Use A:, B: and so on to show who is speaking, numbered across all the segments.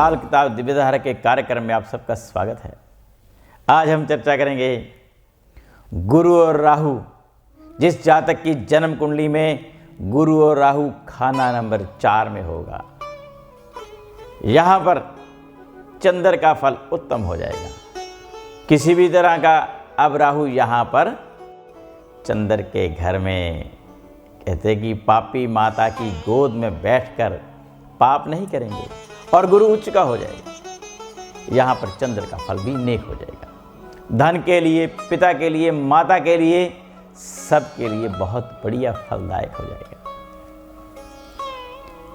A: लाल किताब दिव्यधारा के कार्यक्रम में आप सबका स्वागत है। आज हम चर्चा करेंगे गुरु और राहु। जिस जातक की जन्म कुंडली में गुरु और राहु खाना नंबर 4 में होगा, यहाँ पर चंद्र का फल उत्तम हो जाएगा। किसी भी तरह का अब राहु यहाँ पर चंद्र के घर में, कहते कि पापी माता की गोद में बैठकर पाप नहीं करेंगे और गुरु उच्च का हो जाएगा। यहाँ पर चंद्र का फल भी नेक हो जाएगा। धन के लिए, पिता के लिए, माता के लिए, सबके लिए बहुत बढ़िया फलदायक हो जाएगा।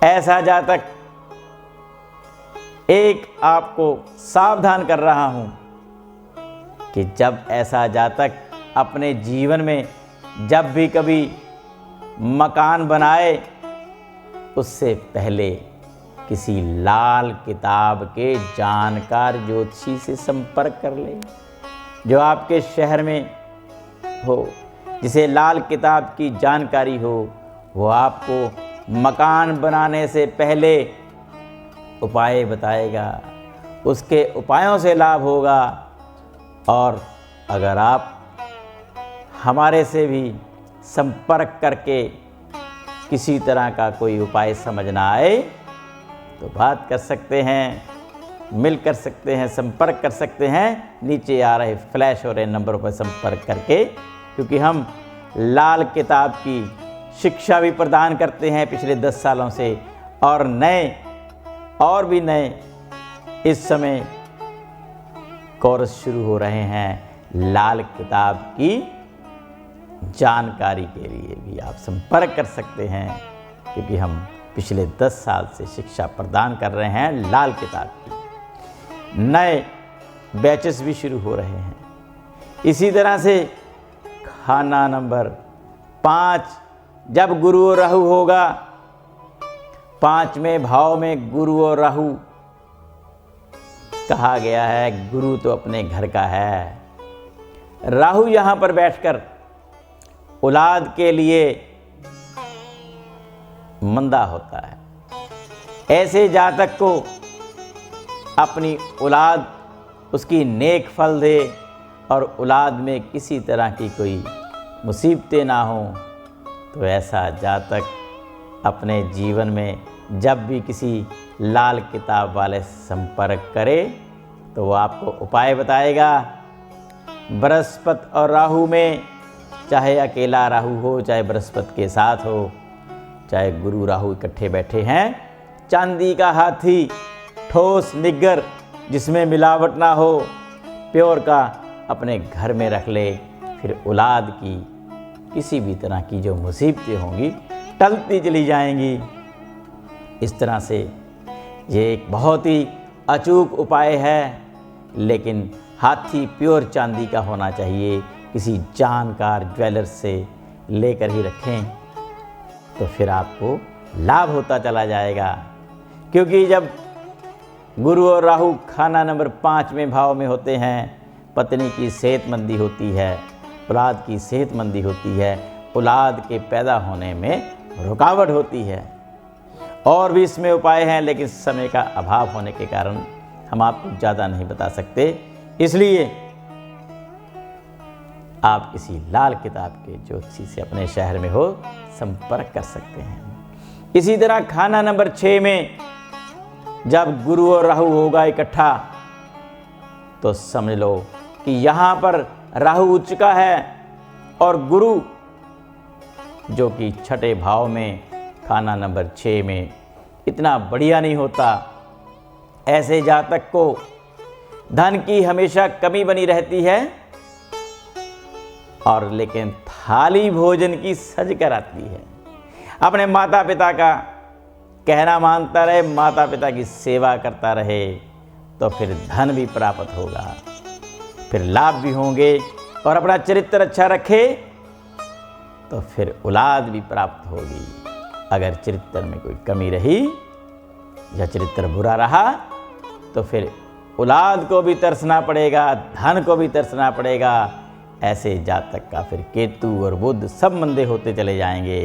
A: ऐसा जातक, एक आपको सावधान कर रहा हूं कि जब ऐसा जातक अपने जीवन में जब भी कभी मकान बनाए, उससे पहले किसी लाल किताब के जानकार ज्योतिषी से संपर्क कर ले, जो आपके शहर में हो, जिसे लाल किताब की जानकारी हो। वो आपको मकान बनाने से पहले उपाय बताएगा, उसके उपायों से लाभ होगा। और अगर आप हमारे से भी संपर्क करके किसी तरह का कोई उपाय समझ ना आए तो बात कर सकते हैं, मिल कर सकते हैं, संपर्क कर सकते हैं। नीचे आ रहे फ्लैश हो रहे नंबरों पर संपर्क करके, क्योंकि हम लाल किताब की शिक्षा भी प्रदान करते हैं पिछले 10 सालों से, और भी नए इस समय कोर्स शुरू हो रहे हैं। लाल किताब की जानकारी के लिए भी आप संपर्क कर सकते हैं, क्योंकि हम पिछले 10 साल से शिक्षा प्रदान कर रहे हैं लाल किताब की। नए बैचेस भी शुरू हो रहे हैं। इसी तरह से खाना नंबर 5, जब गुरु और राहु होगा, 5वें भाव में गुरु और राहु कहा गया है। गुरु तो अपने घर का है। राहु यहाँ पर बैठकर औलाद के लिए मंदा होता है। ऐसे जातक को अपनी औलाद उसकी नेक फल दे और औलाद में किसी तरह की कोई मुसीबतें ना हो, तो ऐसा जातक अपने जीवन में जब भी किसी लाल किताब वाले से संपर्क करे तो वो आपको उपाय बताएगा। बृहस्पति और राहु में, चाहे अकेला राहु हो, चाहे बृहस्पति के साथ हो, चाहे गुरु राहु इकट्ठे बैठे हैं, चांदी का हाथी, ठोस निग्गर, जिसमें मिलावट ना हो, प्योर का अपने घर में रख ले। फिर औलाद की किसी भी तरह की जो मुसीबतें होंगी टलती चली जाएंगी। इस तरह से ये एक बहुत ही अचूक उपाय है, लेकिन हाथी प्योर चांदी का होना चाहिए। किसी जानकार ज्वेलर्स से लेकर ही रखें, तो फिर आपको लाभ होता चला जाएगा। क्योंकि जब गुरु और राहु खाना नंबर 5वें भाव में होते हैं, पत्नी की सेहतमंदी होती है, औलाद की सेहतमंदी होती है, औलाद के पैदा होने में रुकावट होती है। और भी इसमें उपाय हैं, लेकिन समय का अभाव होने के कारण हम आपको ज़्यादा नहीं बता सकते। इसलिए आप किसी लाल किताब के ज्योतिषी से अपने शहर में हो संपर्क कर सकते हैं। इसी तरह खाना नंबर 6 में जब गुरु और राहु होगा इकट्ठा, तो समझ लो कि यहाँ पर राहु उच्च का है और गुरु जो कि 6ठे भाव में खाना नंबर 6 में इतना बढ़िया नहीं होता। ऐसे जातक को धन की हमेशा कमी बनी रहती है, और लेकिन थाली भोजन की सज कर आती है। अपने माता पिता का कहना मानता रहे, माता पिता की सेवा करता रहे, तो फिर धन भी प्राप्त होगा, फिर लाभ भी होंगे। और अपना चरित्र अच्छा रखे तो फिर औलाद भी प्राप्त होगी। अगर चरित्र में कोई कमी रही या चरित्र बुरा रहा, तो फिर औलाद को भी तरसना पड़ेगा, धन को भी तरसना पड़ेगा। ऐसे जातक का फिर केतु और बुध सब मंदे होते चले जाएंगे,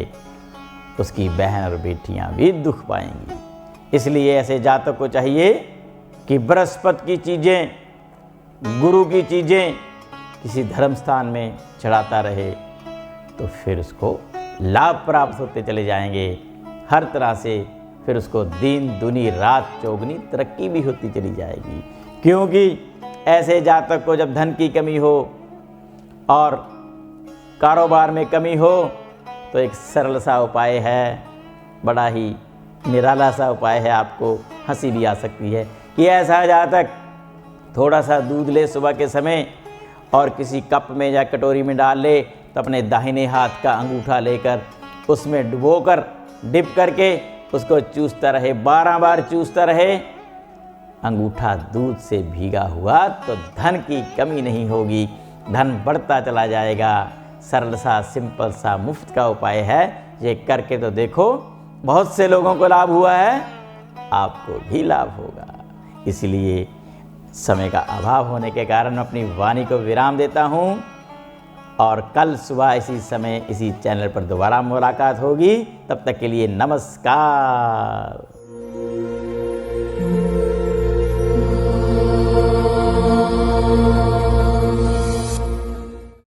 A: उसकी बहन और बेटियां भी दुख पाएंगी। इसलिए ऐसे जातक को चाहिए कि बृहस्पति की चीज़ें, गुरु की चीज़ें किसी धर्म स्थान में चढ़ाता रहे तो फिर उसको लाभ प्राप्त होते चले जाएंगे हर तरह से। फिर उसको दिन दुनी रात चौगनी तरक्की भी होती चली जाएगी। क्योंकि ऐसे जातक को जब धन की कमी हो और कारोबार में कमी हो तो एक सरल सा उपाय है, बड़ा ही निराला सा उपाय है, आपको हंसी भी आ सकती है कि ऐसा जातक थोड़ा सा दूध ले सुबह के समय और किसी कप में या कटोरी में डाल ले तो अपने दाहिने हाथ का अंगूठा लेकर उसमें डुबोकर डिप करके उसको चूसता रहे, 12 बार चूसता रहे। अंगूठा दूध से भीगा हुआ तो धन की कमी नहीं होगी, धन बढ़ता चला जाएगा। सरल सा, सिंपल सा, मुफ्त का उपाय है, ये करके तो देखो, बहुत से लोगों को लाभ हुआ है, आपको भी लाभ होगा। इसलिए समय का अभाव होने के कारण अपनी वाणी को विराम देता हूँ और कल सुबह इसी समय इसी चैनल पर दोबारा मुलाकात होगी। तब तक के लिए नमस्कार।